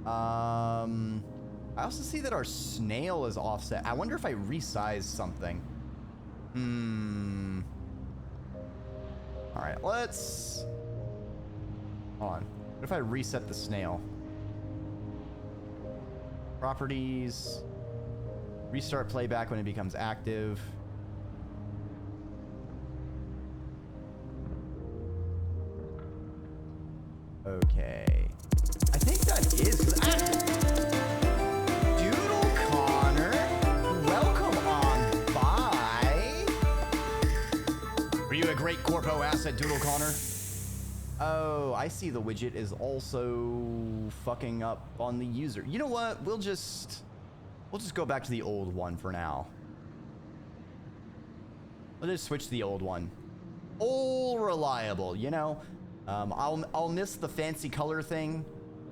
I also see that our snail is offset. I wonder if I resize something. All right, let's... Hold on. What if I reset the snail? Properties. Restart playback when it becomes active. Okay. I think that is... Doodle Connor, welcome on by. Were you a great corpo asset, Doodle Connor? Oh, I see the widget is also fucking up on the user. You know what? We'll just go back to the old one for now. Let's just switch to the old one. All reliable, you know? I'll miss the fancy color thing.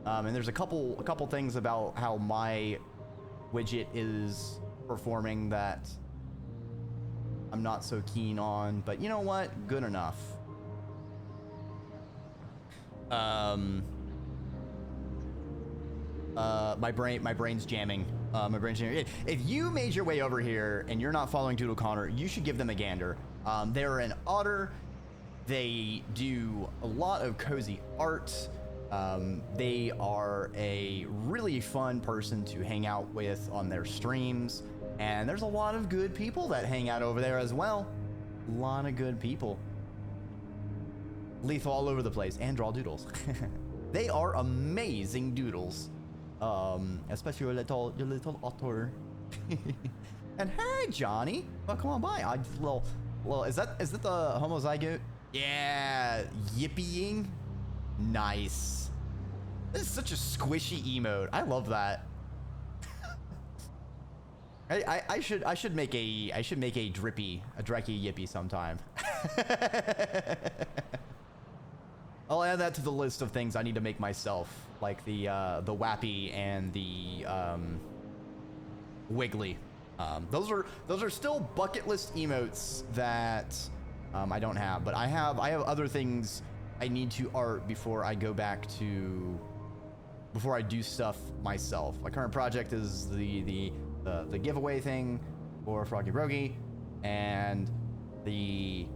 And there's a couple things about how my widget is performing that I'm not so keen on, but you know what? Good enough. My brain's jamming. If you made your way over here and you're not following Doodle Connor, you should give them a gander. They're an otter. They do a lot of cozy art. They are a really fun person to hang out with on their streams. And there's a lot of good people that hang out over there as well. A lot of good people. Lethal all over the place and draw doodles. They are amazing doodles. Especially your little otter. And hey, Johnny. Well, come on by. I just little, is that the homozygote? Yeah, yippying. Nice. This is such a squishy emote. I love that. I should make a Dreki yippy sometime. I'll add that to the list of things I need to make myself, like the Wappy and the Wiggly. Those are still bucket list emotes that I don't have, but I have other things I need to art before I go back to before I do stuff myself. My current project is the giveaway thing for Froggy Rogie and the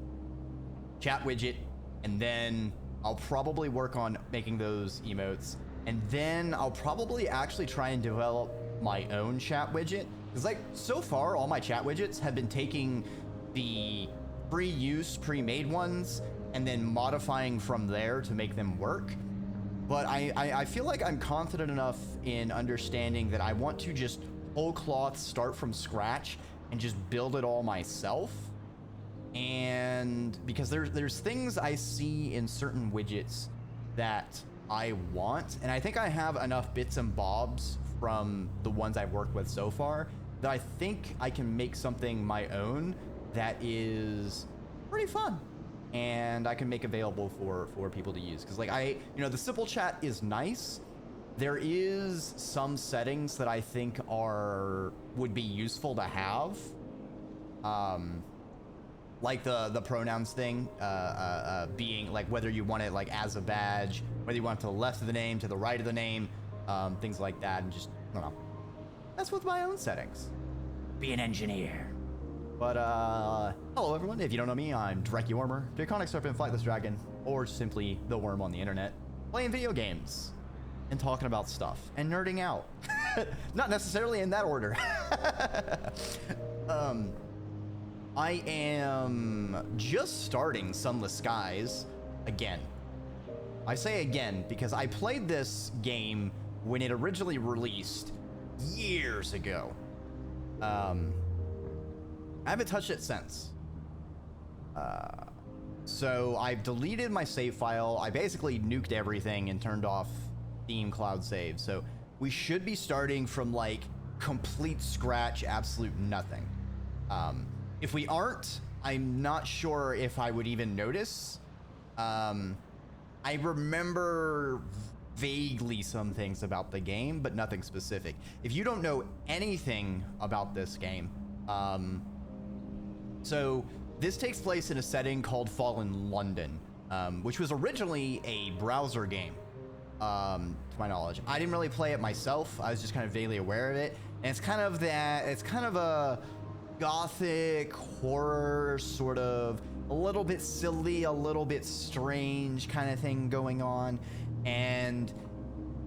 chat widget, and then I'll probably work on making those emotes, and then I'll probably actually try and develop my own chat widget. Because like so far, all my chat widgets have been taking the pre-use, pre-made ones and then modifying from there to make them work. But I feel like I'm confident enough in understanding that I want to just whole cloth start from scratch and just build it all myself. And because there's things I see in certain widgets that I want, and I think I have enough bits and bobs from the ones I've worked with so far that I think I can make something my own that is pretty fun and I can make available for people to use. Because like the simple chat is nice. There is some settings that I think would be useful to have. Like the pronouns thing, being like whether you want it like as a badge, whether you want it to the left of the name, to the right of the name, things like that, and just, I don't know. That's with my own settings. Be an engineer. But, hello everyone. If you don't know me, I'm Dreki Wormer, the iconic Serpent, Flightless Dragon, or simply the worm on the internet, playing video games and talking about stuff and nerding out. Not necessarily in that order. I am just starting Sunless Skies again. I say again because I played this game when it originally released years ago. I haven't touched it since. So I've deleted my save file. I basically nuked everything and turned off Steam Cloud Save. So we should be starting from like complete scratch, absolute nothing. If we aren't, I'm not sure if I would even notice. I remember vaguely some things about the game, but nothing specific. If you don't know anything about this game, so this takes place in a setting called Fallen London, which was originally a browser game. to my knowledge. I didn't really play it myself. I was just kind of vaguely aware of it. And it's kind of a gothic horror, sort of a little bit silly, a little bit strange kind of thing going on. And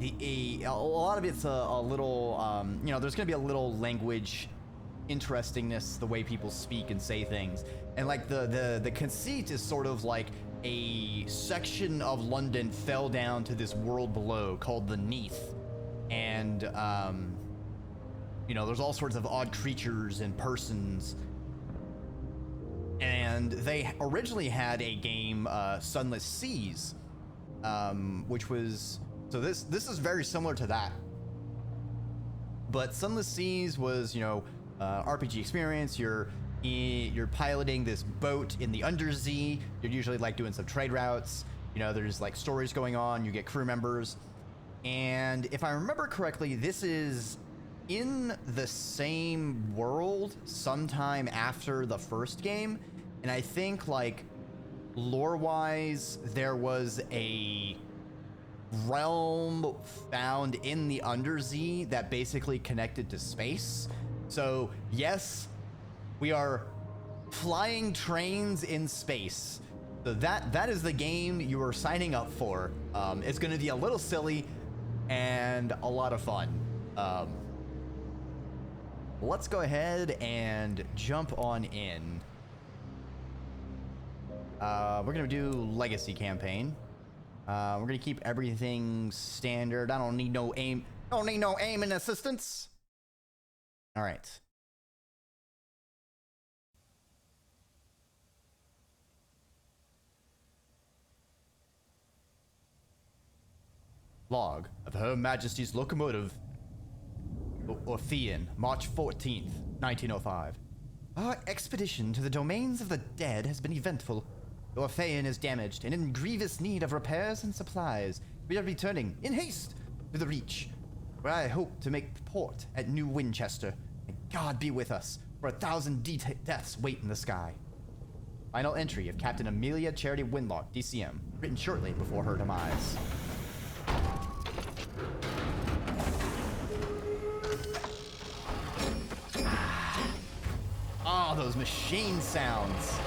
a lot of it's a little, you know, there's going to be a little language interestingness, the way people speak and say things. And like the conceit is sort of like a section of London fell down to this world below called the Neath. And, you know, there's all sorts of odd creatures and persons. And they originally had a game, Sunless Seas, which was, so this is very similar to that. But Sunless Seas was, you know, RPG experience. You're piloting this boat in the undersea. You're usually like doing some trade routes. You know, there's like stories going on. You get crew members. And if I remember correctly, this is in the same world sometime after the first game. And I think like lore-wise, there was a realm found in the undersea that basically connected to space. So yes, we are flying trains in space. So that is the game you are signing up for. It's going to be a little silly and a lot of fun. Let's go ahead and jump on in. We're going to do Legacy campaign. We're going to keep everything standard. I don't need no aim. Don't need no aim and assistance. All right. Log of Her Majesty's locomotive Orphean, March 14th, 1905. Our expedition to the domains of the dead has been eventful. The Orphean is damaged and in grievous need of repairs and supplies. We are returning in haste to the Reach, where I hope to make port at New Winchester. And God be with us, for 1,000 deaths wait in the sky. Final entry of Captain Amelia Charity Winlock, DCM, written shortly before her demise. Ah, those machine sounds.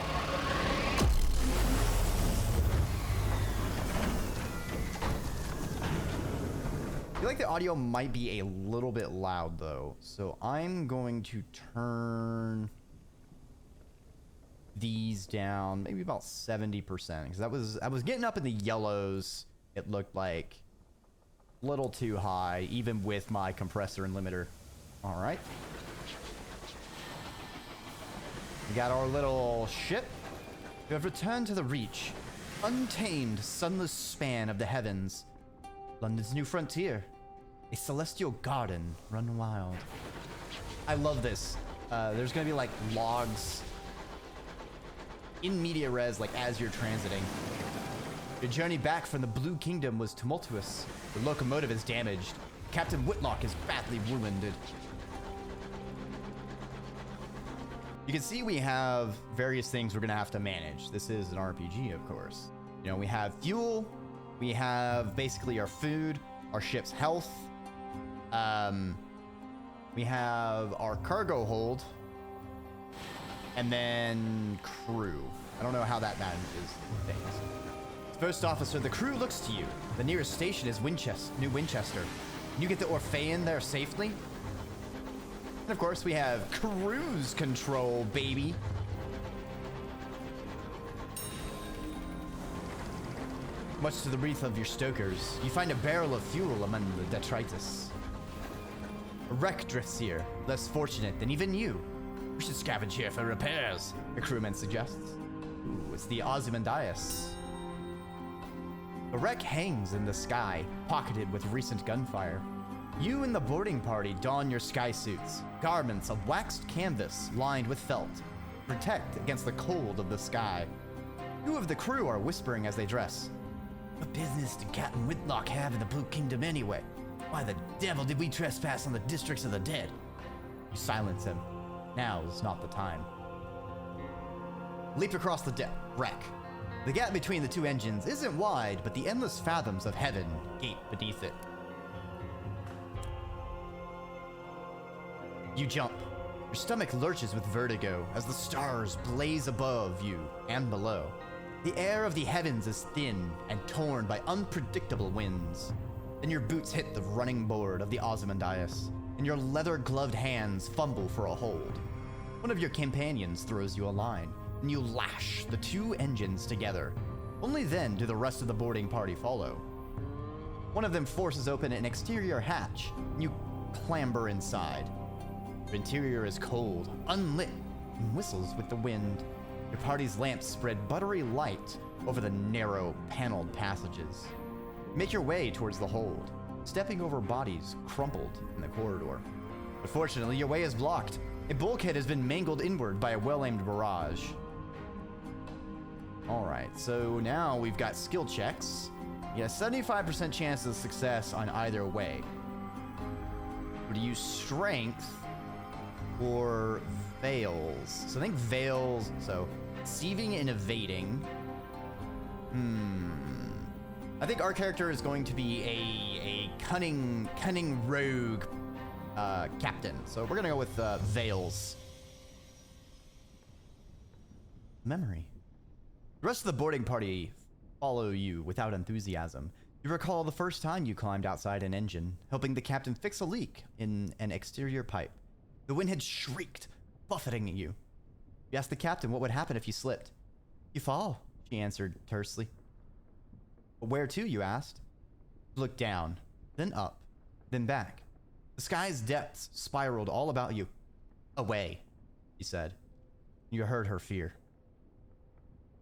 I feel like the audio might be a little bit loud though, so I'm going to turn these down maybe about 70%, because I was getting up in the yellows. It looked like a little too high, even with my compressor and limiter. All right. We got our little ship. We have returned to the Reach, untamed, sunless span of the heavens. London's new frontier, a celestial garden run wild. I love this. There's gonna be like logs in media res, like as you're transiting. Your journey back from the Blue Kingdom was tumultuous. The locomotive is damaged. Captain Whitlock is badly wounded. You can see we have various things we're gonna have to manage. This is an RPG, of course. You know, we have fuel, we have basically our food, our ship's health, we have our cargo hold, and then crew. I don't know how that manages things. First officer, the crew looks to you. The nearest station is New Winchester. Can you get the Orphean there safely? And of course, we have cruise control, baby. Much to the grief of your stokers, you find a barrel of fuel among the detritus. A wreck drifts here, less fortunate than even you. We should scavenge here for repairs, a crewman suggests. Ooh, it's the Ozymandias. The wreck hangs in the sky, pocketed with recent gunfire. You and the boarding party don your sky suits, garments of waxed canvas lined with felt, to protect against the cold of the sky. Two of the crew are whispering as they dress. What business did Captain Whitlock have in the Blue Kingdom anyway? Why the devil did we trespass on the districts of the dead? You silence him. Now is not the time. Leap across the wreck. The gap between the two engines isn't wide, but the endless fathoms of heaven gape beneath it. You jump. Your stomach lurches with vertigo as the stars blaze above you and below. The air of the heavens is thin and torn by unpredictable winds. Then your boots hit the running board of the Ozymandias, and your leather-gloved hands fumble for a hold. One of your companions throws you a line, and you lash the two engines together. Only then do the rest of the boarding party follow. One of them forces open an exterior hatch, and you clamber inside. The interior is cold, unlit, and whistles with the wind. Your party's lamps spread buttery light over the narrow, paneled passages. You make your way towards the hold, stepping over bodies crumpled in the corridor. But fortunately, your way is blocked. A bulkhead has been mangled inward by a well-aimed barrage. Alright, so now we've got skill checks. You got a 75% chance of success on either way. Would you use strength or veils? So I think veils, so deceiving and evading. I think our character is going to be a cunning rogue captain. So we're gonna go with veils. Memory. The rest of the boarding party follow you without enthusiasm. You recall the first time you climbed outside an engine, helping the captain fix a leak in an exterior pipe. The wind had shrieked, buffeting at you. You asked the captain what would happen if you slipped. You fall, she answered tersely. But where to, you asked? You looked down, then up, then back. The sky's depths spiraled all about you. Away, he said. You heard her fear.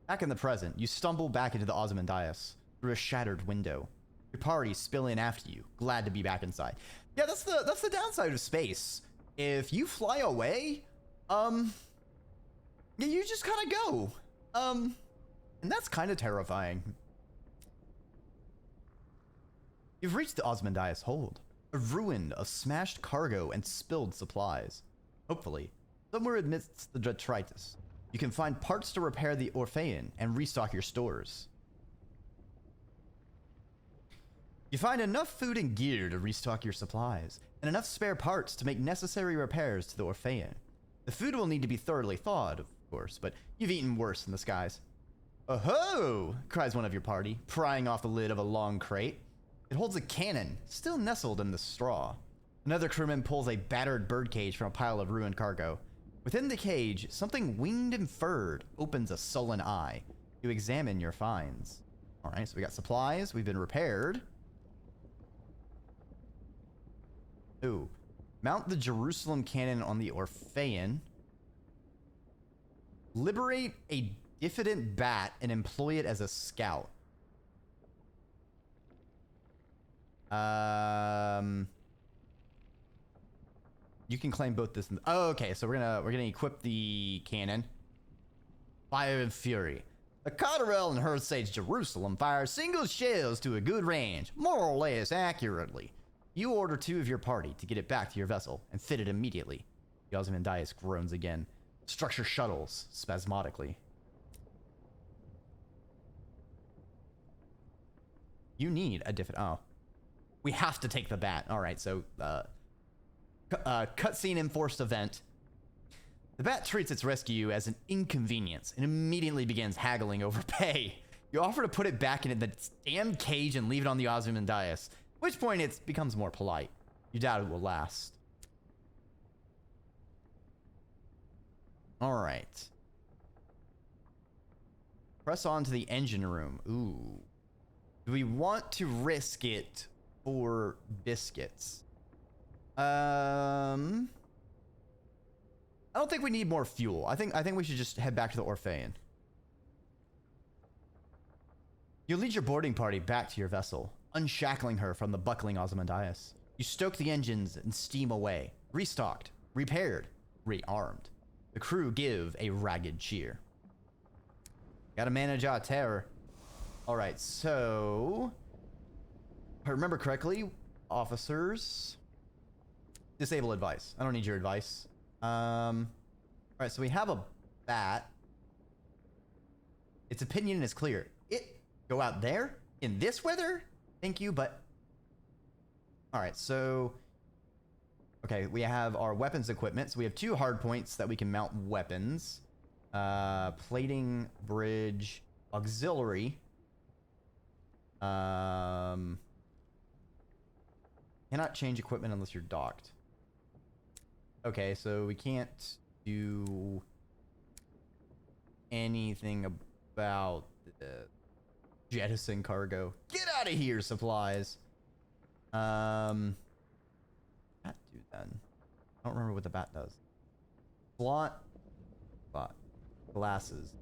Back in the present, you stumble back into the Ozymandias through a shattered window. Your party spill in after you, glad to be back inside. Yeah, that's the downside of space. If you fly away, yeah, you just kind of go. And that's kind of terrifying. You've reached the Ozymandias hold, a ruin of smashed cargo and spilled supplies. Hopefully, somewhere amidst the detritus, you can find parts to repair the Orphean and restock your stores. You find enough food and gear to restock your supplies, and enough spare parts to make necessary repairs to the Orphean. The food will need to be thoroughly thawed, of course, but you've eaten worse in the skies. Oh-ho! Cries one of your party, prying off the lid of a long crate. It holds a cannon, still nestled in the straw. Another crewman pulls a battered birdcage from a pile of ruined cargo. Within the cage, something winged and furred opens a sullen eye. You examine your finds. All right, so we got supplies. We've been repaired. Ooh. Mount the Jerusalem cannon on the Orphean. Liberate a diffident bat and employ it as a scout. You can claim both this and okay, so we're gonna equip the cannon. Fire and Fury. The Cotterell and her Sage Jerusalem fire single shells to a good range, more or less accurately. You order two of your party to get it back to your vessel and fit it immediately. The Ozymandias groans again. Structure shuttles spasmodically. You need a different. Oh, we have to take the bat. All right, so cutscene enforced event. The bat treats its rescue as an inconvenience and immediately begins haggling over pay. You offer to put it back into the damn cage and leave it on the Ozymandias, at which point it becomes more polite. You doubt it will last. All right. Press on to the engine room. Ooh. Do we want to risk it for biscuits? I don't think we need more fuel. I think we should just head back to the Orphean. You lead your boarding party back to your vessel, unshackling her from the buckling Ozymandias. You stoke the engines and steam away, restocked, repaired, rearmed. The crew give a ragged cheer. Gotta manage our terror. All right, so if I remember correctly, officers, disable advice. I don't need your advice. All right, so we have a bat. Its opinion is clear. Go out there in this weather? Thank you, but... Alright, so... Okay, we have our weapons equipment. So we have 2 hard points that we can mount weapons. Plating, bridge, auxiliary. Cannot change equipment unless you're docked. Okay, so we can't do anything about the jettison cargo. Get out of here, supplies. Bat do then. I don't remember what the bat does. Slot. Glasses.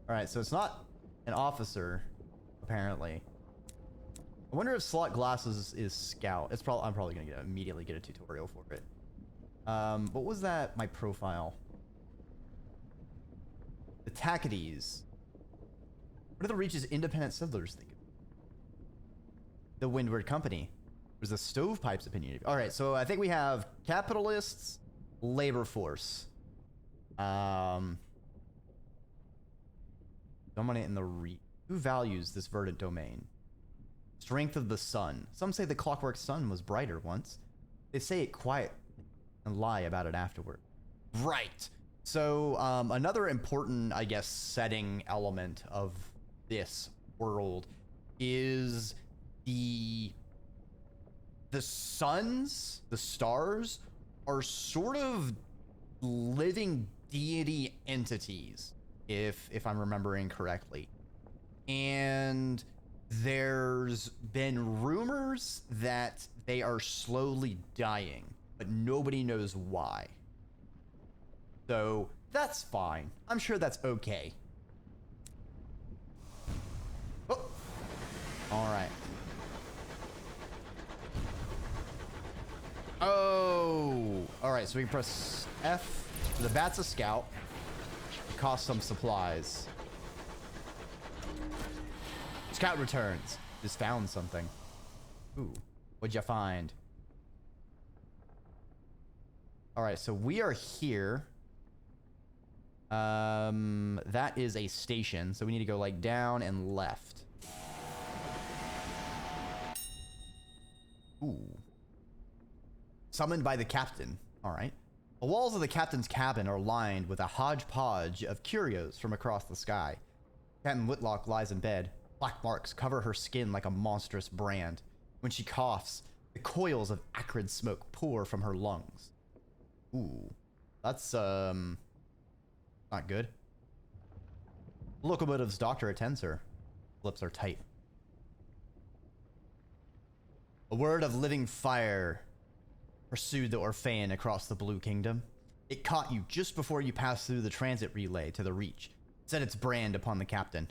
Alright, so it's not an officer, apparently. I wonder if slot glasses is scout. I'm probably gonna immediately get a tutorial for it. What was that? My profile. The Tacadies. What do the Reach's independent settlers think of it? The Windward Company. There's the Stovepipes opinion. Alright, so I think we have capitalists, labor force. Dominate in the Who values this verdant domain? Strength of the sun. Some say the clockwork sun was brighter once. They say it quiet and lie about it afterward. Right. So another important, I guess, setting element of this world is the suns, the stars, are sort of living deity entities, if I'm remembering correctly. And there's been rumors that they are slowly dying, but nobody knows why. So that's fine. I'm sure that's okay. Oh. All right. Oh. All right, so we can press F. The bat's a scout. Cost some supplies. Scout returns. Just found something. Ooh. What'd you find? Alright, so we are here. That is a station. So we need to go like down and left. Ooh. Summoned by the captain. Alright. The walls of the captain's cabin are lined with a hodgepodge of curios from across the sky. Captain Whitlock lies in bed. Black marks cover her skin like a monstrous brand. When she coughs, the coils of acrid smoke pour from her lungs. Ooh. That's, not good. Locomotive's doctor attends her. Lips are tight. A word of living fire pursued the Orphean across the Blue Kingdom. It caught you just before you passed through the transit relay to the Reach. Set its brand upon the captain.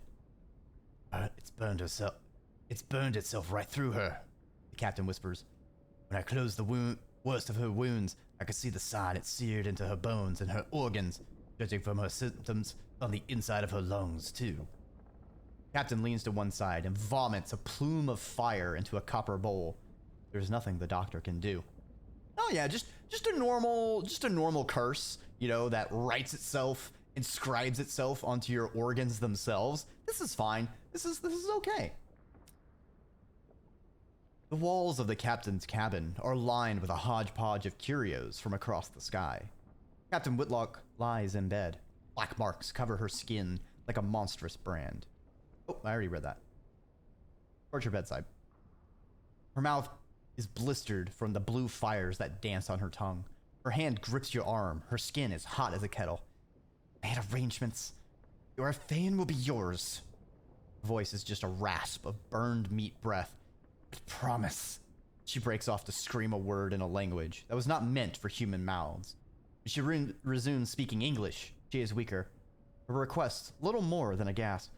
It's burned itself right through her, the captain whispers. When I closed the worst of her wounds, I could see the sign it seared into her bones and her organs, judging from her symptoms on the inside of her lungs, too. Captain leans to one side and vomits a plume of fire into a copper bowl. There's nothing the doctor can do. Oh yeah, just a normal curse, you know, that writes itself, inscribes itself onto your organs themselves. This is fine. This is okay. The walls of the captain's cabin are lined with a hodgepodge of curios from across the sky. Captain Whitlock lies in bed. Black marks cover her skin like a monstrous brand. Oh, I already read that. Towards her bedside. Her mouth is blistered from the blue fires that dance on her tongue. Her hand grips your arm. Her skin is hot as a kettle. I had arrangements. Your Orphean will be yours. Her voice is just a rasp of burned meat breath. I promise. She breaks off to scream a word in a language that was not meant for human mouths. When she resumes speaking English, she is weaker. Her request, little more than a gasp.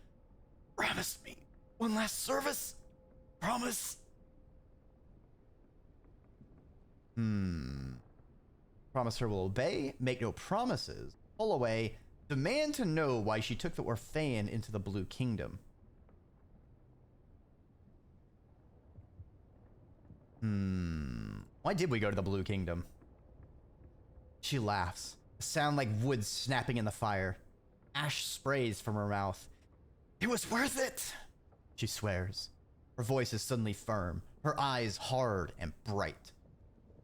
Promise me one last service. Promise. Promise her will obey, make no promises, pull away, demand to know why she took the Orphean into the Blue Kingdom. Why did we go to the Blue Kingdom? She laughs, a sound like wood snapping in the fire. Ash sprays from her mouth. It was worth it, she swears. Her voice is suddenly firm, her eyes hard and bright.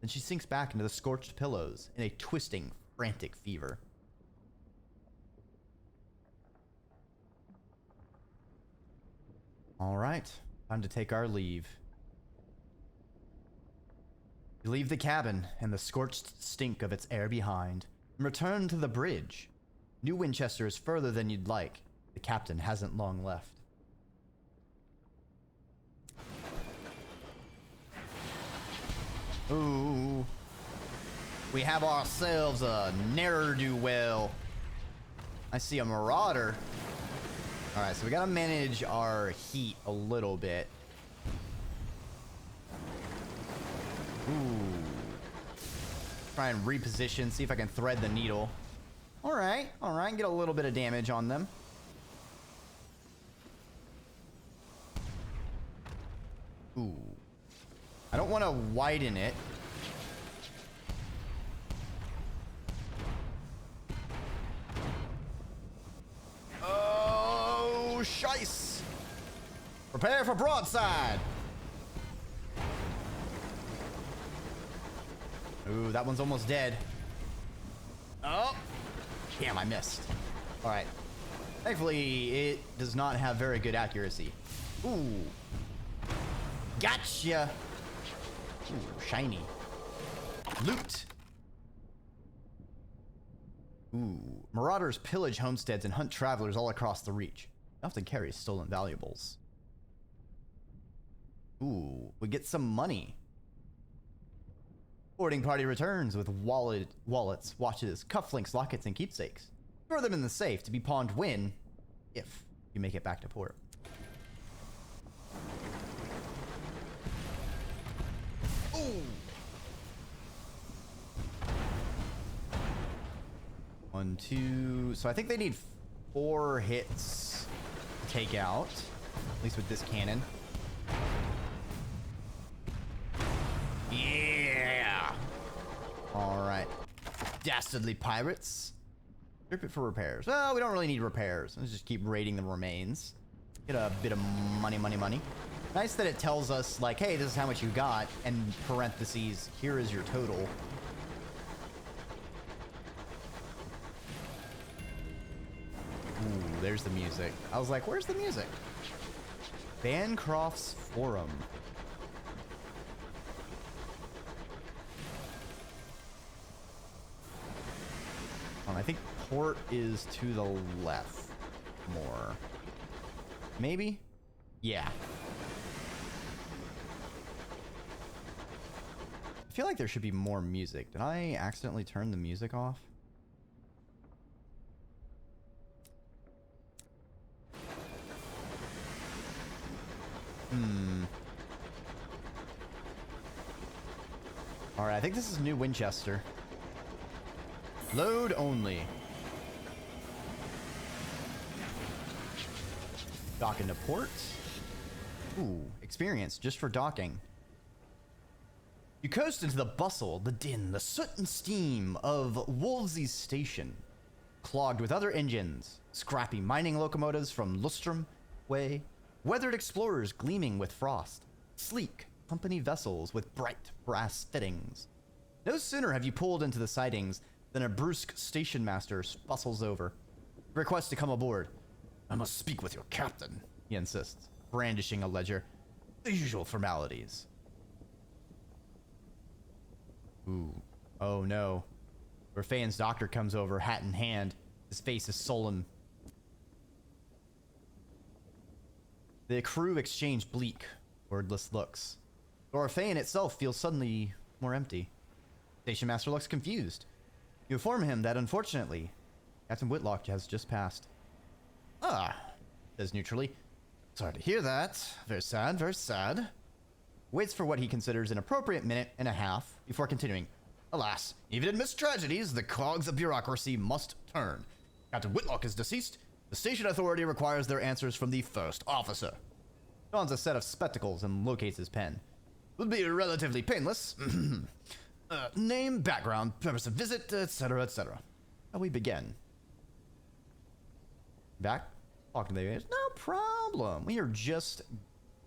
Then she sinks back into the scorched pillows in a twisting, frantic fever. All right, time to take our leave. You leave the cabin and the scorched stink of its air behind, and return to the bridge. New Winchester is further than you'd like. The captain hasn't long left. Ooh. We have ourselves a ne'er-do-well. I see a marauder. Alright, so we gotta manage our heat a little bit. Ooh. Try and reposition, see if I can thread the needle. Alright, get a little bit of damage on them. Ooh. I don't want to widen it. Oh, shice! Prepare for broadside! Ooh, that one's almost dead. Oh! Damn, I missed. Alright. Thankfully, it does not have very good accuracy. Ooh. Gotcha! Ooh, shiny. Loot! Ooh. Marauders pillage homesteads and hunt travelers all across the Reach. They often carry stolen valuables. Ooh, we get some money. Boarding party returns with wallets, watches, cufflinks, lockets, and keepsakes. Throw them in the safe to be pawned when, if you make it back to port. Ooh. 1, 2. So I think they need 4 hits to take out, at least with this cannon. Yeah. All right. Dastardly pirates. Strip it for repairs. Well, we don't really need repairs. Let's just keep raiding the remains. Get a bit of money. Nice that it tells us, like, hey, this is how much you got, and parentheses, here is your total. Ooh, there's the music. I was like, where's the music? Bancroft's Forum. I think port is to the left more. Maybe? Yeah. I feel like there should be more music. Did I accidentally turn the music off? Alright, I think this is New Winchester. Load only. Dock into port. Ooh, experience just for docking. You coast into the bustle, the din, the soot and steam of Wolsey's station. Clogged with other engines, scrappy mining locomotives from Lustrum Way, weathered explorers gleaming with frost, sleek company vessels with bright brass fittings. No sooner have you pulled into the sidings than a brusque station master bustles over. Request to come aboard. I must speak with your captain, he insists, brandishing a ledger. The usual formalities. Ooh. Oh no. Rafaan's doctor comes over, hat in hand. His face is sullen. The crew exchange bleak, wordless looks. Rafaan itself feels suddenly more empty. Station master looks confused. You inform him that, unfortunately, Captain Whitlock has just passed. Ah, says neutrally. Sorry to hear that. Very sad, very sad. Waits for what he considers an appropriate minute and a half before continuing. Alas, even amidst tragedies, the cogs of bureaucracy must turn. Captain Whitlock is deceased. The station authority requires their answers from the first officer. Dons a set of spectacles and locates his pen. Will be relatively painless. Name, background, purpose of visit, etc., etc. How we begin? Back? Talk to the guys. No problem. We are just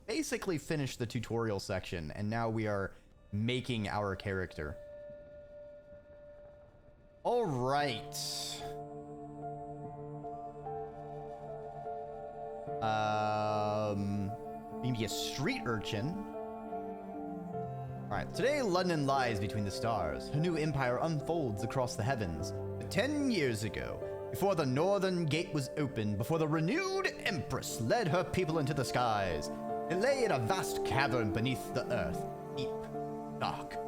basically finished the tutorial section, and now we are making our character. All right. You can be a street urchin. All right. Today, London lies between the stars. Her new empire unfolds across the heavens. But 10 years ago, before the northern gate was opened, before the renewed empress led her people into the skies, it lay in a vast cavern beneath the earth, deep, dark,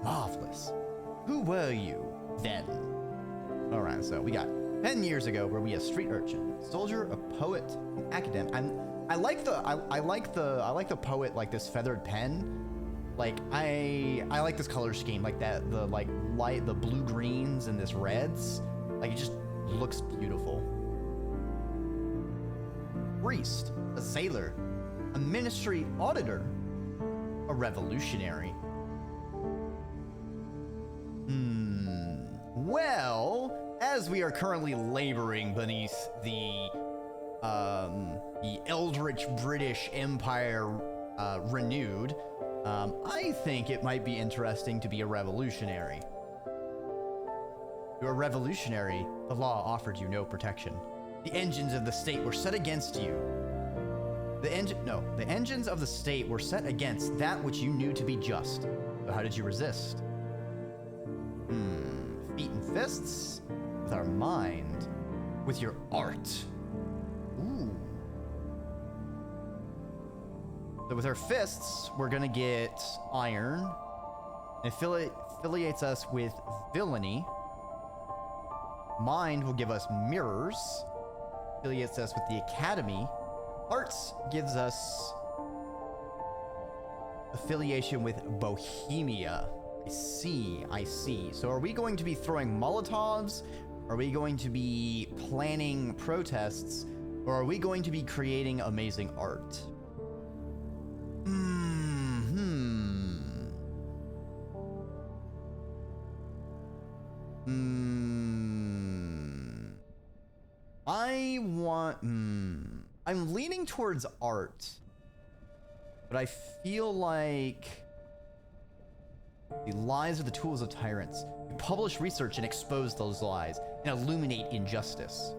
marvelous. Who were you then? All right, so we got 10 years ago, were we a street urchin, soldier, a poet, an academic? I like the poet, like this feathered pen. Like I like this color scheme, like that, the like light, the blue greens and this reds. Like it just looks beautiful. Priest, a sailor, a ministry auditor, a revolutionary. Well, as we are currently laboring beneath the eldritch British Empire renewed, I think it might be interesting to be a revolutionary. You're a revolutionary. The law offered you no protection. The engines of the state were set against you. The engines of the state were set against that which you knew to be just. So how did you resist? Feet and fists? With our mind. With your art. Ooh. So with our fists, we're gonna get iron. It affiliates us with villainy. Mind will give us mirrors. Affiliates us with the academy. Arts gives us affiliation with Bohemia. I see. So are we going to be throwing Molotovs? Are we going to be planning protests? Or are we going to be creating amazing art? I'm leaning towards art, but I feel like the lies are the tools of tyrants. We publish research and expose those lies and illuminate injustice.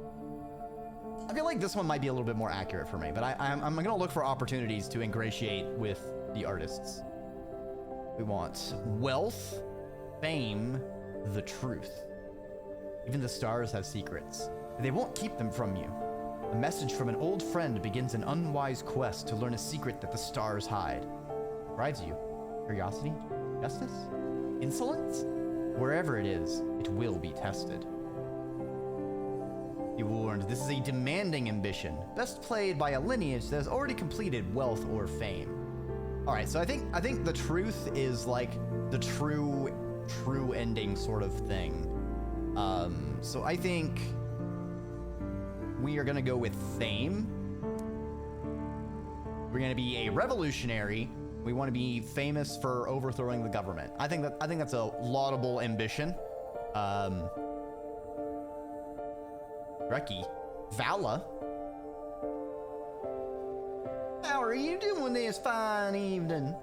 I feel like this one might be a little bit more accurate for me, but I'm going to look for opportunities to ingratiate with the artists. We want wealth, fame, the truth. Even the stars have secrets. They won't keep them from you. A message from an old friend begins an unwise quest to learn a secret that the stars hide. Drives you. Curiosity? Justice? Insolence? Wherever it is, it will be tested. Be warned, this is a demanding ambition, best played by a lineage that has already completed wealth or fame. All right, so I think the truth is like the true ending sort of thing. So I think we are gonna go with fame. We're gonna be a revolutionary. We want to be famous for overthrowing the government. I think that's a laudable ambition. Dreki, Vala. How are you doing this fine evening?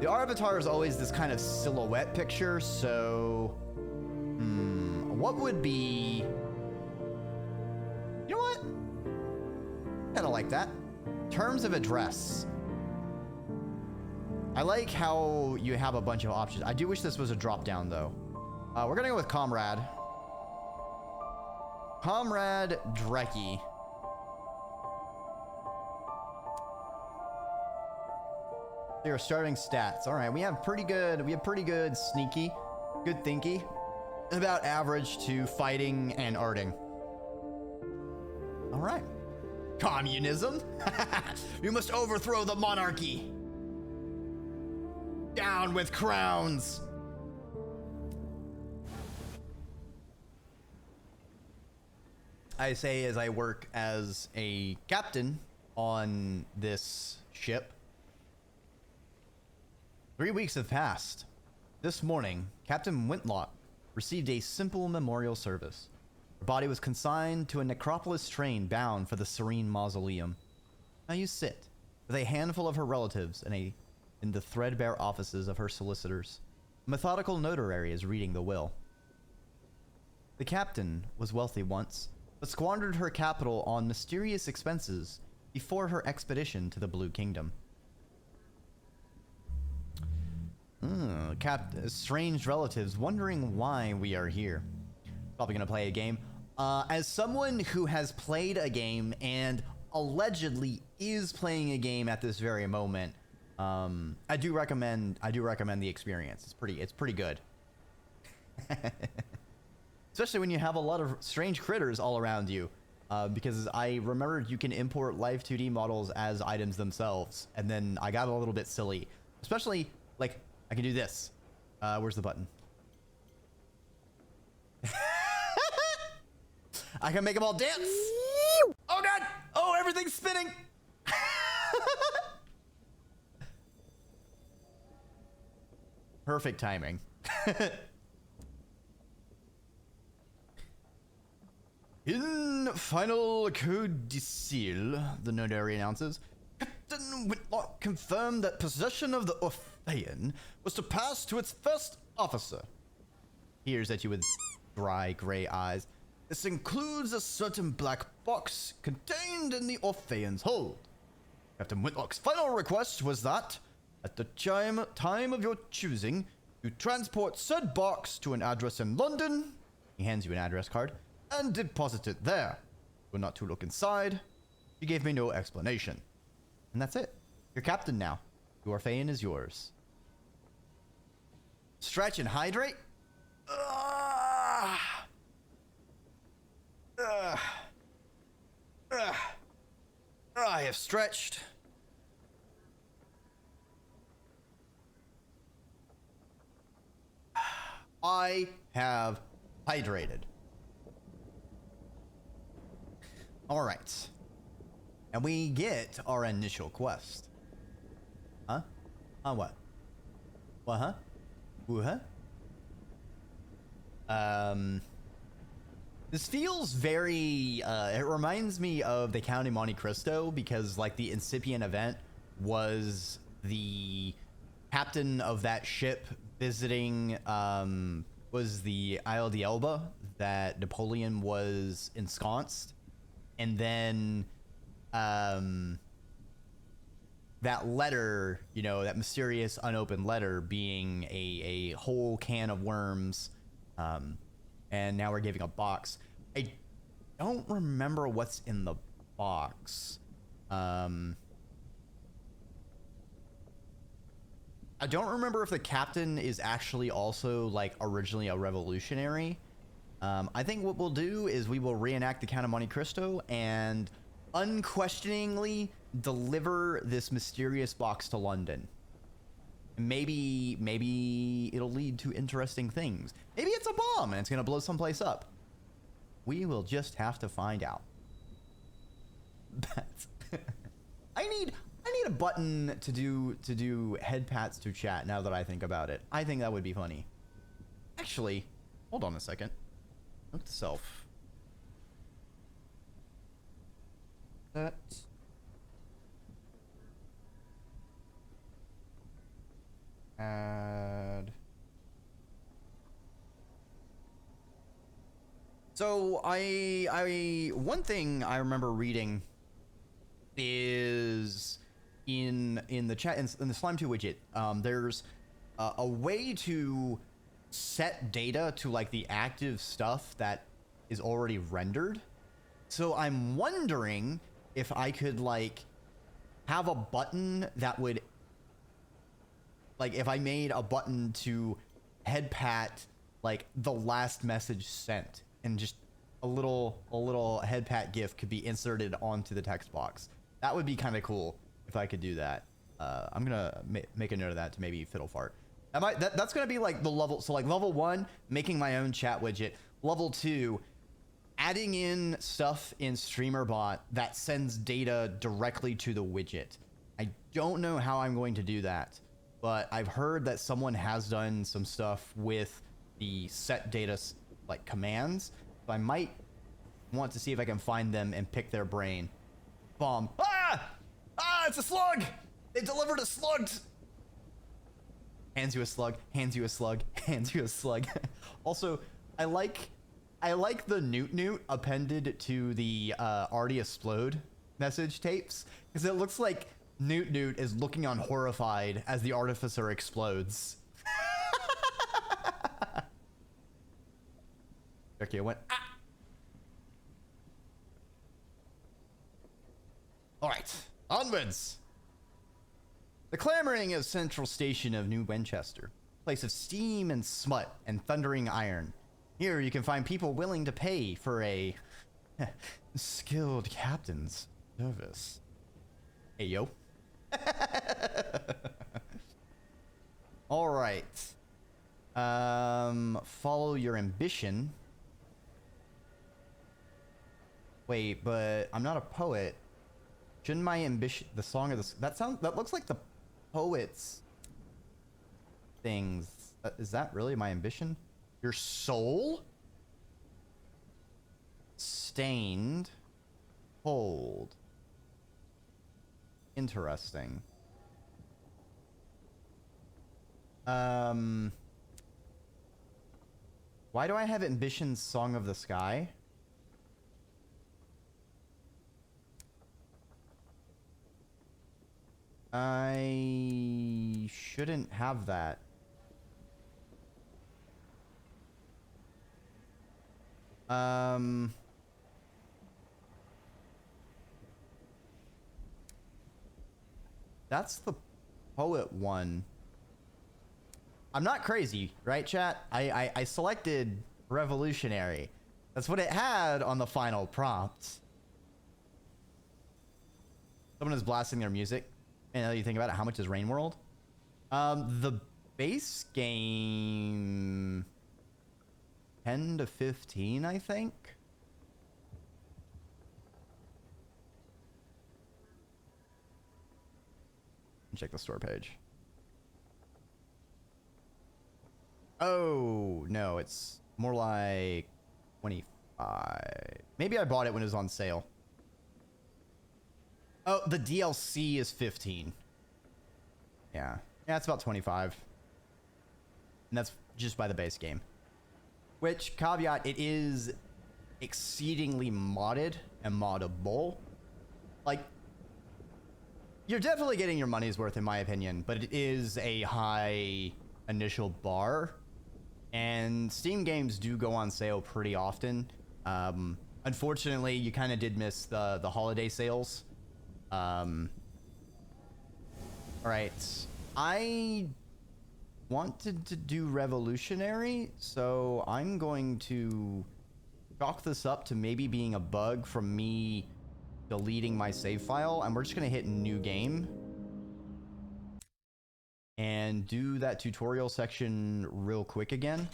The Avatar is always this kind of silhouette picture, so what would be? You know what? Kinda like that. Terms of address. I like how you have a bunch of options. I do wish this was a drop down though. We're gonna go with Comrade. Comrade Dreki. They're starting stats. All right, we have pretty good sneaky, good thinky, about average to fighting and arting. All right. Communism? We must overthrow the monarchy. Down with crowns. I say as I work as a captain on this ship. 3 weeks have passed. This morning, Captain Wintlock received a simple memorial service. Her body was consigned to a necropolis train bound for the serene mausoleum. Now you sit, with a handful of her relatives in the threadbare offices of her solicitors. A methodical notary is reading the will. The captain was wealthy once, but squandered her capital on mysterious expenses before her expedition to the Blue Kingdom. Strange relatives wondering why we are here. Probably gonna play a game. As someone who has played a game and allegedly is playing a game at this very moment, I do recommend the experience. It's pretty good. Especially when you have a lot of strange critters all around you. Because I remembered you can import live 2D models as items themselves, and then I got a little bit silly. Especially, like, I can do this. Where's the button? I can make them all dance. Oh god! Oh, everything's spinning. Perfect timing. In final codicil, the notary announces, Captain Whitlock confirmed that possession of the Orphean was to pass to its first officer. Peers at you with dry gray eyes. This includes a certain black box contained in the Orphean's hold. Captain Whitlock's final request was that, at the time of your choosing, you transport said box to an address in London. He hands you an address card. And deposit it there. We're not to look inside. She gave me no explanation. And that's it. You're captain now. Your Orphean is yours. Stretch and hydrate. I have stretched. I have hydrated. All right. And we get our initial quest. Huh? What? What, huh? Woo-huh? This feels very, it reminds me of the Count of Monte Cristo, because, like, the incipient event was the captain of that ship visiting, was the Isle d'Elba that Napoleon was ensconced. And then, that letter, you know, that mysterious unopened letter being a whole can of worms, and now we're giving a box. I don't remember what's in the box. I don't remember if the captain is actually also, like, originally a revolutionary. I think what we'll do is we will reenact the Count of Monte Cristo and unquestioningly deliver this mysterious box to London. Maybe it'll lead to interesting things. Maybe it's a bomb and it's gonna blow someplace up. We will just have to find out. I need a button to do head pats to chat now that I think about it. I think that would be funny. Actually, hold on a second. Note to self. That. Add. So one thing I remember reading is in the chat in the Slime 2 widget, there's a way to set data to, like, the active stuff that is already rendered. So I'm wondering if I could, like, have a button that would, like, if I made a button to head pat, like, the last message sent, and just a little head pat gif could be inserted onto the text box. That would be kind of cool if I could do that. I'm gonna make a note of that to maybe fiddle fart. That's gonna be, like, the level. So, like, level 1, making my own chat widget. Level 2, adding in stuff in StreamerBot that sends data directly to the widget. I don't know how I'm going to do that, but I've heard that someone has done some stuff with the set data like commands. So I might want to see if I can find them and pick their brain. Bomb. Ah! Ah, it's a slug! They delivered a slug! Hands you a slug, hands you a slug, hands you a slug. Also, I like the Newt Newt appended to the already explode message tapes, because it looks like Newt Newt is looking on horrified as the artificer explodes. Okay, it went. Ah! All right, onwards. The clamoring of Central Station of New Winchester, place of steam and smut and thundering iron. Here you can find people willing to pay for a skilled captain's service. Hey, yo. All right. Follow your ambition. Wait, but I'm not a poet. Shouldn't my ambition, the song of the, that looks like the poets things. Is that really my ambition? Your soul? Stained. Cold. Interesting. Why do I have ambition's Song of the Sky? I shouldn't have that. That's the poet one. I'm not crazy, right, chat? I selected revolutionary. That's what it had on the final prompt. Someone is blasting their music. And now you think about it, how much is Rain World? The base game 10 to 15, I think. Check the store page. Oh, no, it's more like 25. Maybe I bought it when it was on sale. Oh, the DLC is 15. Yeah. Yeah, it's about 25. And that's just by the base game. Which, caveat, it is exceedingly modded and moddable. Like, you're definitely getting your money's worth, in my opinion, but it is a high initial bar. And Steam games do go on sale pretty often. Unfortunately, you kind of did miss the holiday sales. All right, I wanted to do revolutionary, so I'm going to chalk this up to maybe being a bug from me deleting my save file, and we're just gonna hit new game and do that tutorial section real quick again.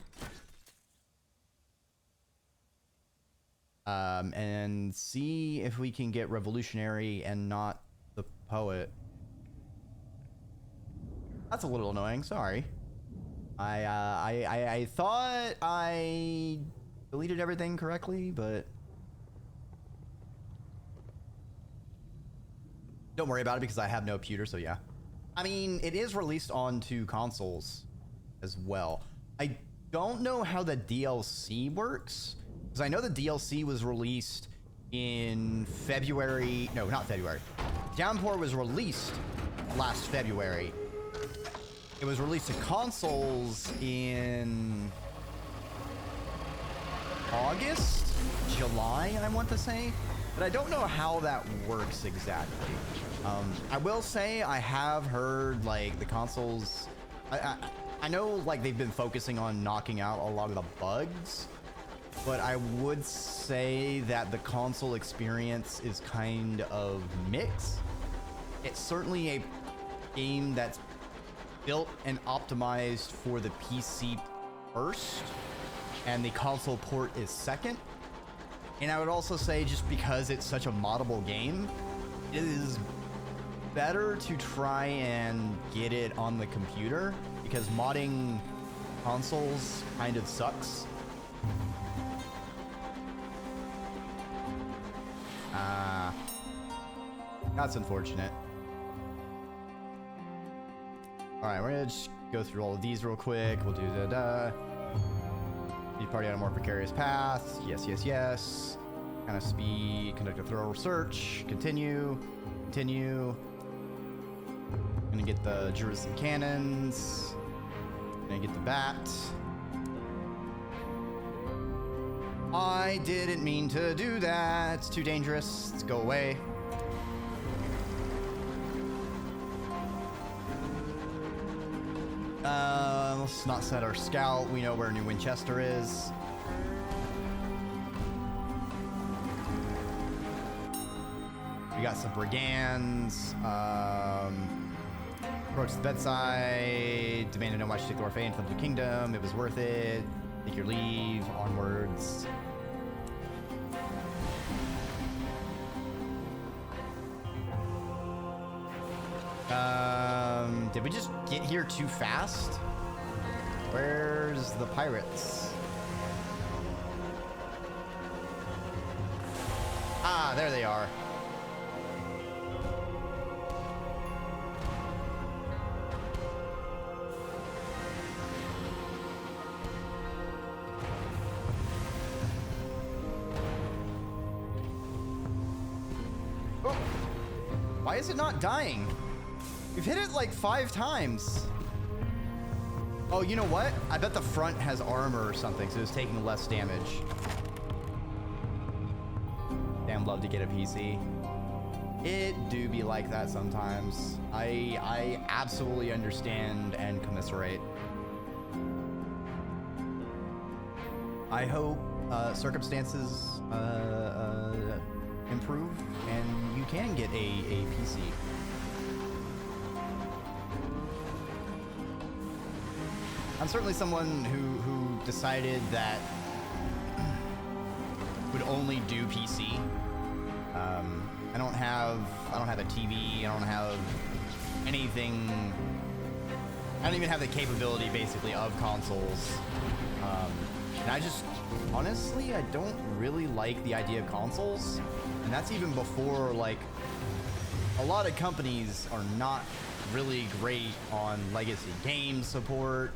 And see if we can get revolutionary and not the poet. That's a little annoying, sorry. I thought I deleted everything correctly, but don't worry about it because I have no computer, so yeah. I mean, it is released onto consoles as well. I don't know how the DLC works. Because I know the DLC was released in February. No, not February. Downpour was released last February. It was released to consoles in August, July, I want to say. But I don't know how that works exactly. I will say I have heard like the consoles. I know like they've been focusing on knocking out a lot of the bugs. But I would say that the console experience is kind of mixed. It's certainly a game that's built and optimized for the PC first, and the console port is second. And I would also say, just because it's such a moddable game, it is better to try and get it on the computer, because modding consoles kind of sucks. That's unfortunate. Alright, we're gonna just go through all of these real quick. We'll do Speed party on a more precarious path. Yes, yes, yes. Kind of speed, conduct a thorough search. Continue. Continue. Gonna get the Jerusalem cannons. Gonna get the bat. I didn't mean to do that. It's too dangerous. Let's go away. Let's not set our scout. We know where New Winchester is. We got some brigands. Approach the bedside. Demanded no much to take the Orphan from the kingdom. It was worth it. Take your leave. Onwards. Did we just get here too fast? Where's the pirates? Ah, there they are. Oh. Why is it not dying? We've hit it like 5 times. Oh, you know what? I bet the front has armor or something, so it's taking less damage. Damn, love to get a PC. It do be like that sometimes. I absolutely understand and commiserate. I hope circumstances improve and you can get a PC. I'm certainly someone who decided that would only do PC. I don't have a TV. I don't have anything. I don't even have the capability, basically, of consoles. And I just, honestly, I don't really like the idea of consoles. And that's even before, like, a lot of companies are not really great on legacy game support.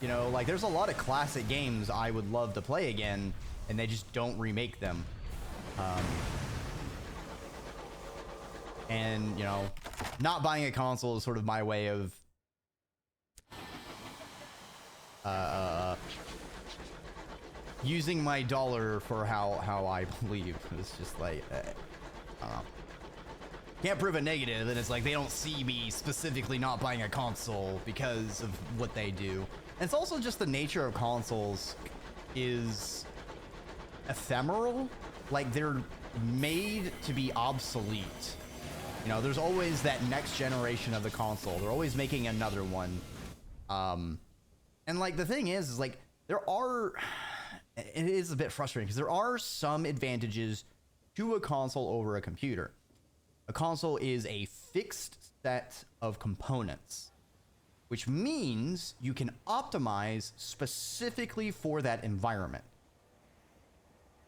You know, like there's a lot of classic games I would love to play again, and they just don't remake them. And you know, not buying a console is sort of my way of using my dollar for how I believe. It's just like I don't know. Can't prove a negative, and it's like they don't see me specifically not buying a console because of what they do. And it's also just the nature of consoles is ephemeral. Like they're made to be obsolete. You know, there's always that next generation of the console. They're always making another one. And like the thing is like there are, it is a bit frustrating because there are some advantages to a console over a computer. A console is a fixed set of components, which means you can optimize specifically for that environment.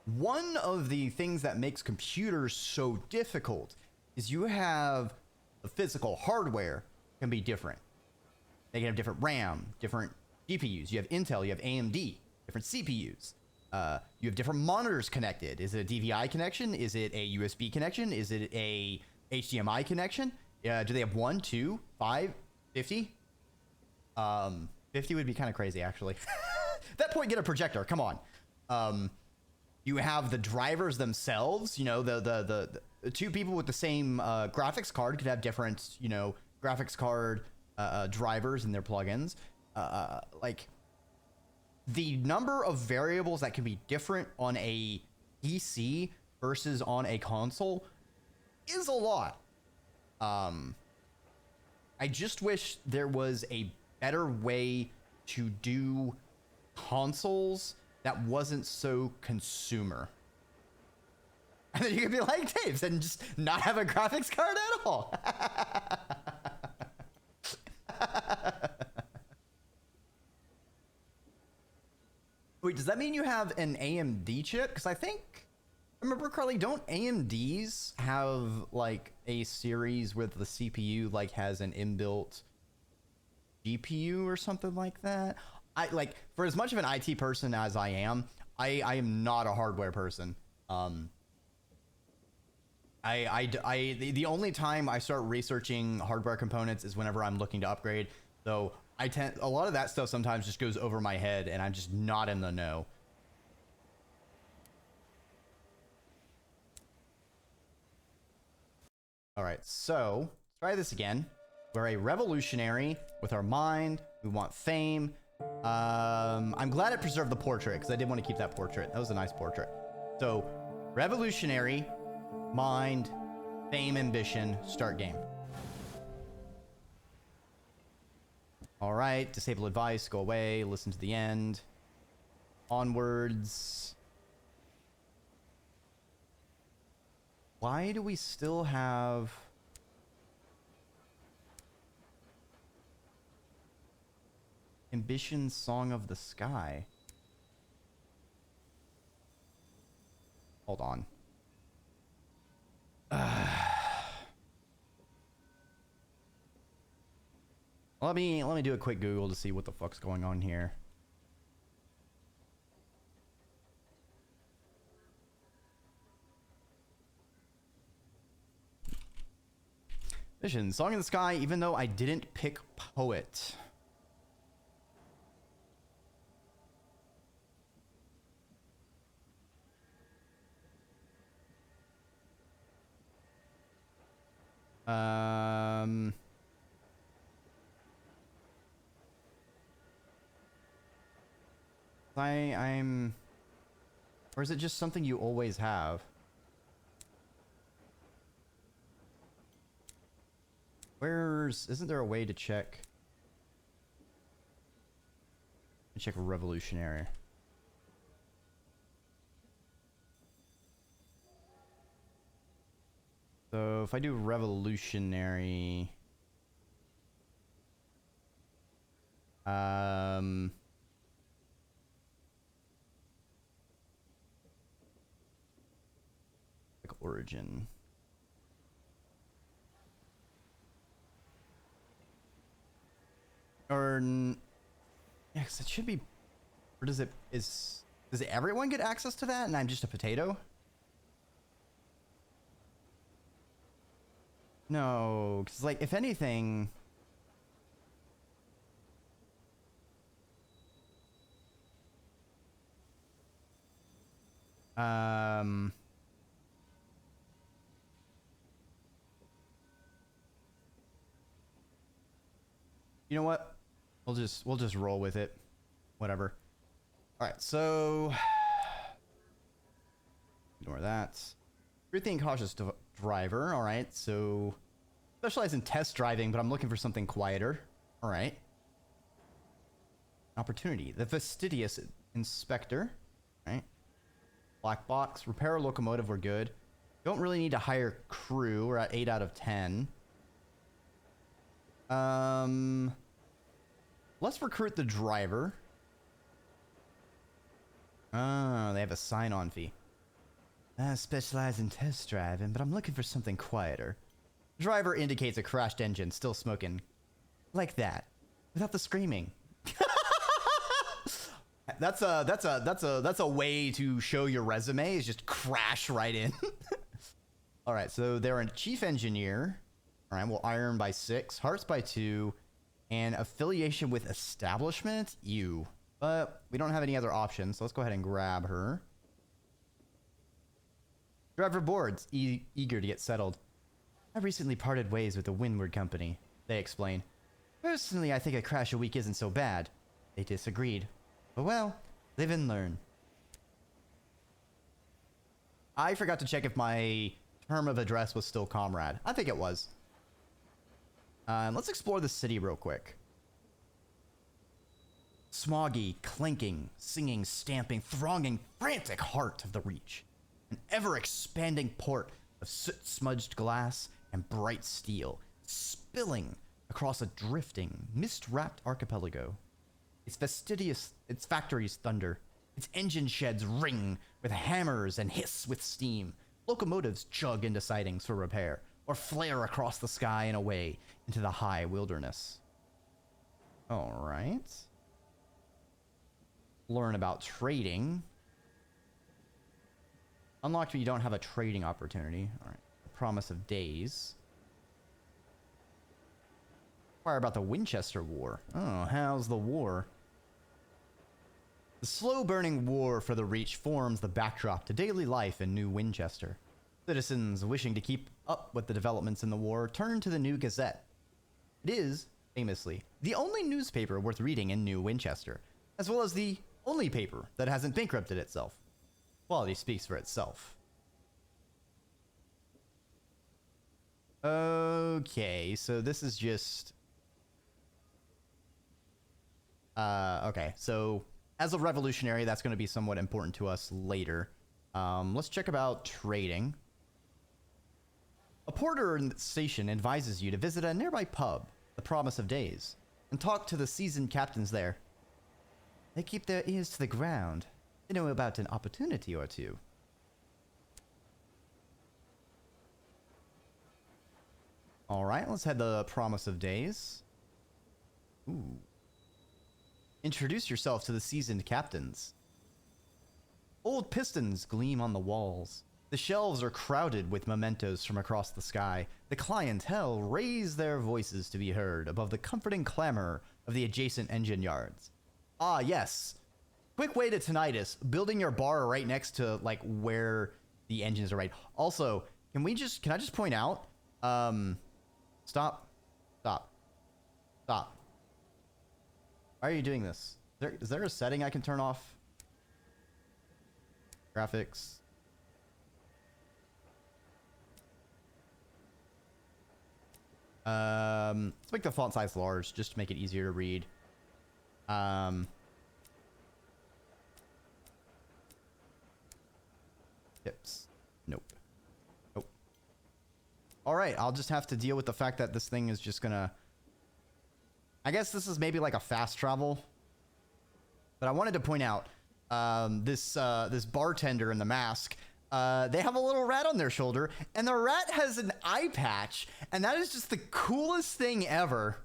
One of the things that makes computers so difficult is you have the physical hardware can be different. They can have different RAM, different GPUs. You have Intel, you have AMD, different CPUs. You have different monitors connected. Is it a DVI connection? Is it a USB connection? Is it a HDMI connection? Do they have 1, 2, 5, 50? 50 would be kind of crazy, actually. At that point, get a projector. Come on. You have the drivers themselves. You know, the two people with the same graphics card could have different, you know, graphics card drivers in their plugins. Like the number of variables that can be different on a PC versus on a console is a lot. I just wish there was a better way to do consoles that wasn't so consumer. And then you could be like Dave's and just not have a graphics card at all. Wait, does that mean you have an AMD chip? Because I think, remember Carly, don't AMDs have like a series where the CPU like has an inbuilt GPU or something like that? I like, for as much of an IT person as I am not a hardware person. The only time I start researching hardware components is whenever I'm looking to upgrade. So a lot of that stuff sometimes just goes over my head and I'm just not in the know. All right, so let's try this again. We're a revolutionary with our mind. We want fame. I'm glad it preserved the portrait because I did want to keep that portrait. That was a nice portrait. So revolutionary, mind, fame, ambition, start game. All right, disable advice, go away, listen to the end. Onwards. Why do we still have... Ambition Song of the Sky? Hold on. Let me do a quick Google to see what the fuck's going on here. Vision, Song in the Sky, even though I didn't pick Poet. I'm... Or is it just something you always have? Isn't there a way to check? Check revolutionary. So if I do revolutionary, like origin. Or yeah, because it should be. Or does everyone get access to that, and I'm just a potato? No, because like if anything. You know what? We'll just roll with it. Whatever. All right, so ignore that. Everything cautious driver. All right, so specialize in test driving, but I'm looking for something quieter. All right. Opportunity. The fastidious inspector. All right. Black box. Repair a locomotive. We're good. Don't really need to hire crew. We're at 8 out of 10. Let's recruit the driver. Oh, they have a sign-on fee. I specialize in test driving, but I'm looking for something quieter. Driver indicates a crashed engine, still smoking. Like that. Without the screaming. That's a way to show your resume, is just crash right in. All right, so they're a chief engineer. All right, we'll iron by 6, hearts by 2, and affiliation with establishment? Ew. But we don't have any other options, so let's go ahead and grab her. Driver boards, eager to get settled. I recently parted ways with the Windward Company, they explain. Personally, I think a crash a week isn't so bad. They disagreed. But well, live and learn. I forgot to check if my term of address was still Comrade. I think it was. Let's explore the city real quick. Smoggy, clinking, singing, stamping, thronging, frantic heart of the Reach. An ever-expanding port of soot-smudged glass and bright steel, spilling across a drifting, mist-wrapped archipelago. Its factories thunder. Its engine sheds ring with hammers and hiss with steam. Locomotives chug into sidings for repair, or flare across the sky and away into the high wilderness. All right. Learn about trading. Unlocked, but you don't have a trading opportunity. All right. The promise of days. Inquire about the Winchester War. Oh, how's the war? The slow-burning war for the Reach forms the backdrop to daily life in New Winchester. Citizens wishing to keep up with the developments in the war turn to the New Gazette. It is, famously, the only newspaper worth reading in New Winchester, as well as the only paper that hasn't bankrupted itself. Quality speaks for itself. Okay, so this is just... okay, so as a revolutionary, that's going to be somewhat important to us later. Let's check about trading. A porter in the station advises you to visit a nearby pub, the Promise of Days, and talk to the seasoned captains there. They keep their ears to the ground. They know about an opportunity or two. All right, let's head to the Promise of Days. Ooh. Introduce yourself to the seasoned captains. Old pistons gleam on the walls. The shelves are crowded with mementos from across the sky. The clientele raise their voices to be heard above the comforting clamor of the adjacent engine yards. Ah, yes. Quick way to tinnitus. Building your bar right next to, like, where the engines are right. Also, can I just point out? Stop. Why are you doing this? Is there a setting I can turn off? Graphics. Let's make the font size large just to make it easier to read. Tips. Nope. All right, I'll just have to deal with the fact that this thing is just gonna... I guess this is maybe like a fast travel. But I wanted to point out this bartender in the mask. They have a little rat on their shoulder, and the rat has an eye patch, and that is just the coolest thing ever.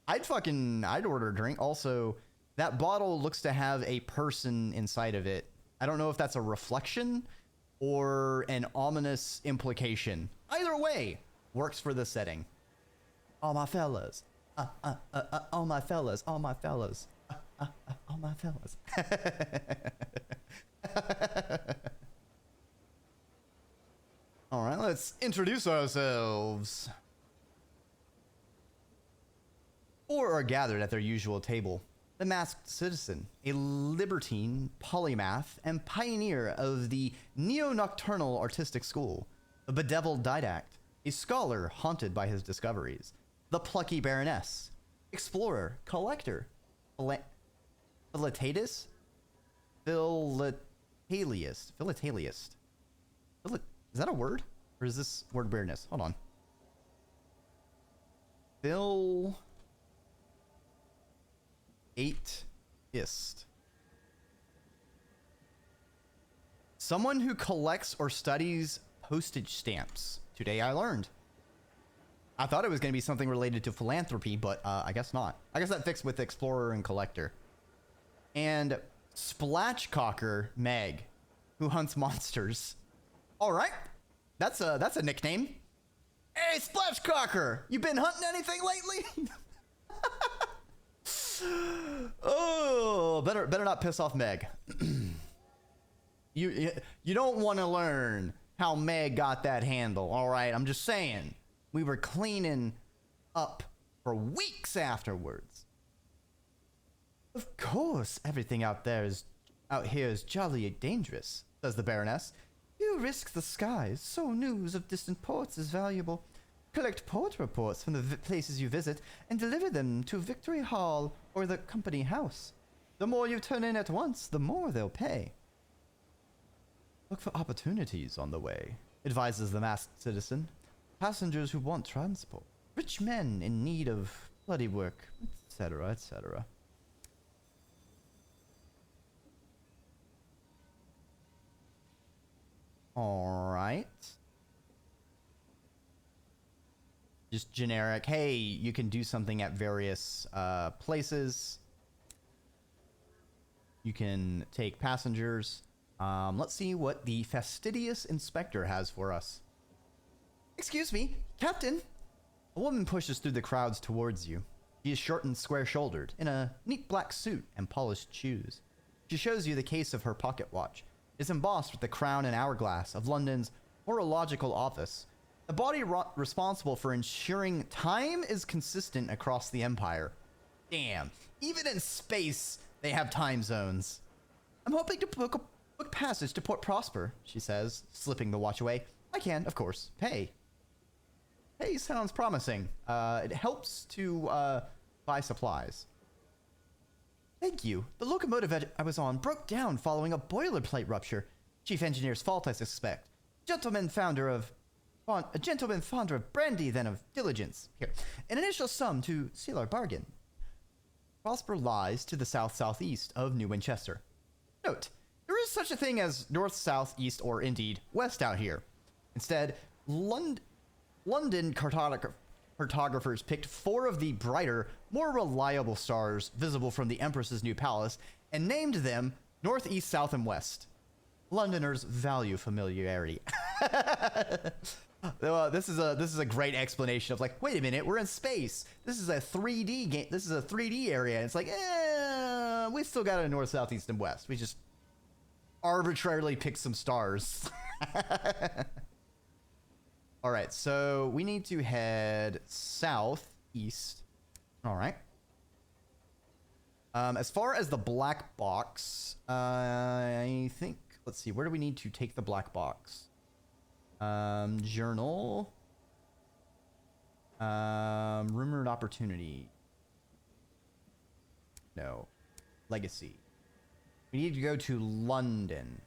I'd order a drink. Also, that bottle looks to have a person inside of it. I don't know if that's a reflection or an ominous implication. Either way, works for the setting. All my fellas. All my fellas. All my fellas. All my fellas. All right, let's introduce ourselves. Four are gathered at their usual table. The masked citizen, a libertine, polymath, and pioneer of the neo-nocturnal artistic school. The bedeviled didact, a scholar haunted by his discoveries. The plucky baroness, explorer, collector, philatelist? Philatelist. Is that a word? Or is this word baroness? Hold on. Philatelist. Someone who collects or studies postage stamps. Today I learned. I thought it was going to be something related to philanthropy, but I guess not. I guess that fits with explorer and collector. And Splashcocker Meg, who hunts monsters. All right, that's a nickname. Hey, Splashcocker, you been hunting anything lately? Oh, better not piss off Meg. You don't want to learn how Meg got that handle. All right, I'm just saying. We were cleaning up for weeks afterwards. Of course, everything out here is jolly dangerous, says the Baroness. You risk the skies, so news of distant ports is valuable. Collect port reports from the places you visit and deliver them to Victory Hall or the company house. The more you turn in at once, the more they'll pay. Look for opportunities on the way, advises the masked citizen. Passengers who want transport. Rich men in need of bloody work, etc., etc. All right. Just generic, hey, you can do something at various places. You can take passengers. Let's see what the fastidious inspector has for us. Excuse me, Captain. A woman pushes through the crowds towards you. She is short and square-shouldered, in a neat black suit and polished shoes. She shows you the case of her pocket watch. It's embossed with the crown and hourglass of London's horological office, the body responsible for ensuring time is consistent across the empire. Damn, even in space, they have time zones. I'm hoping to book passage to Port Prosper, she says, slipping the watch away. I can, of course, pay. Hey, sounds promising. It helps to buy supplies. Thank you. The locomotive I was on broke down following a boilerplate rupture. Chief engineer's fault, I suspect. A gentleman fonder of brandy than of diligence. Here, an initial sum to seal our bargain. Prosper lies to the south-southeast of New Winchester. Note, there is such a thing as north, south, east, or indeed west out here. Instead, London cartographers picked 4 of the brighter, more reliable stars visible from the Empress's new palace and named them north, east, south, and west. Londoners value familiarity. This is a great explanation of like, wait a minute, we're in space. This is a 3D game. This is a 3D area. It's like, we still got a north, south, east, and west. We just arbitrarily picked some stars. All right, so we need to head southeast. All right. As far as the black box, I think, let's see, where do we need to take the black box? Journal. Rumored opportunity. No. Legacy. We need to go to London.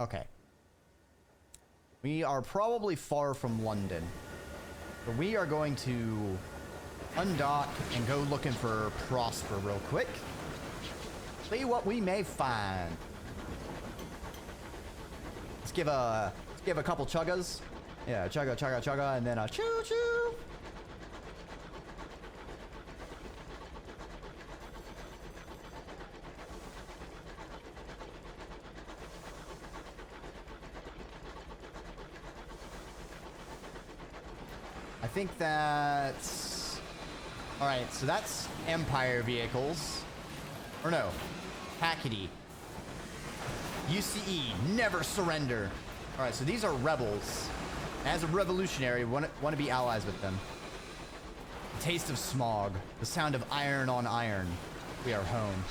Okay. We are probably far from London. So we are going to undock and go looking for Prosper real quick. See what we may find. Let's give a couple chuggas. Yeah, chugga, chugga, chugga, and then a choo choo. I think that's... Alright, so that's Empire vehicles. Or no, Hackety. UCE, never surrender. Alright, so these are rebels. As a revolutionary, want to be allies with them. The taste of smog, the sound of iron on iron. We are home.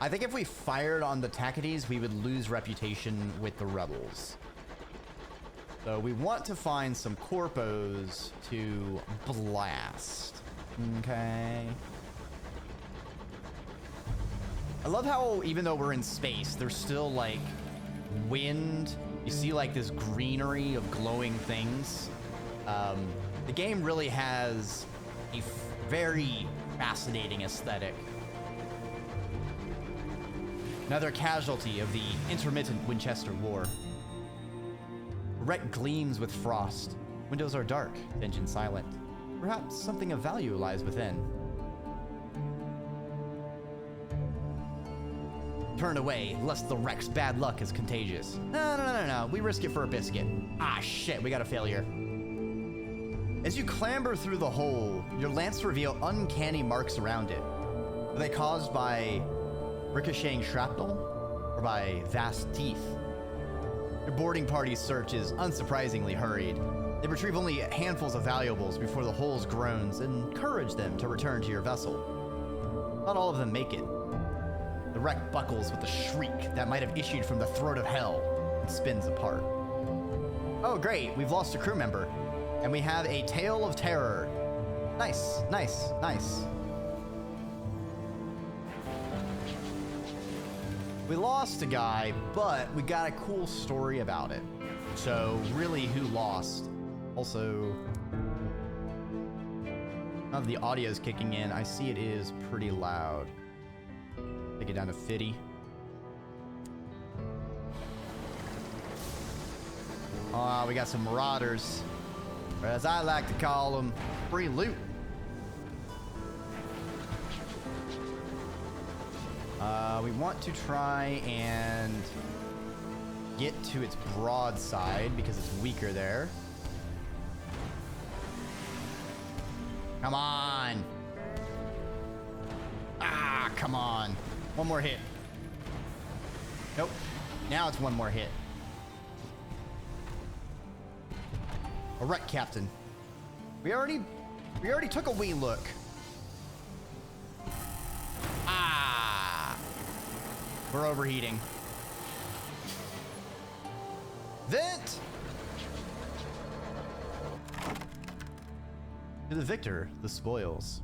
I think if we fired on the Tacketies, we would lose reputation with the rebels. So we want to find some corpos to blast. Okay. I love how even though we're in space, there's still like wind. You see like this greenery of glowing things. The game really has a very fascinating aesthetic. Another casualty of the intermittent Winchester War. The wreck gleams with frost. Windows are dark, engine silent. Perhaps something of value lies within. Turn away, lest the wreck's bad luck is contagious. No. We risk it for a biscuit. Ah, shit, we got a failure. As you clamber through the hole, your lamps reveal uncanny marks around it. Are they caused by ricocheting shrapnel or by vast teeth? Your boarding party's search is unsurprisingly hurried. They retrieve only handfuls of valuables before the hole's groans and encourage them to return to your vessel. Not all of them make it. The wreck buckles with a shriek that might have issued from the throat of hell and spins apart. Oh great, we've lost a crew member. And we have a tale of terror. Nice. We lost a guy, but we got a cool story about it. So really, who lost? Also, now that the audio is kicking in, I see it is pretty loud. Take it down to 50. We got some marauders, or as I like to call them, free loot. We want to try and get to its broadside because it's weaker there. Come on. Ah, come on. One more hit. Nope. Now it's one more hit. All right, Captain. We already took a wee look. Ah. We're overheating. Vent! To the victor, the spoils.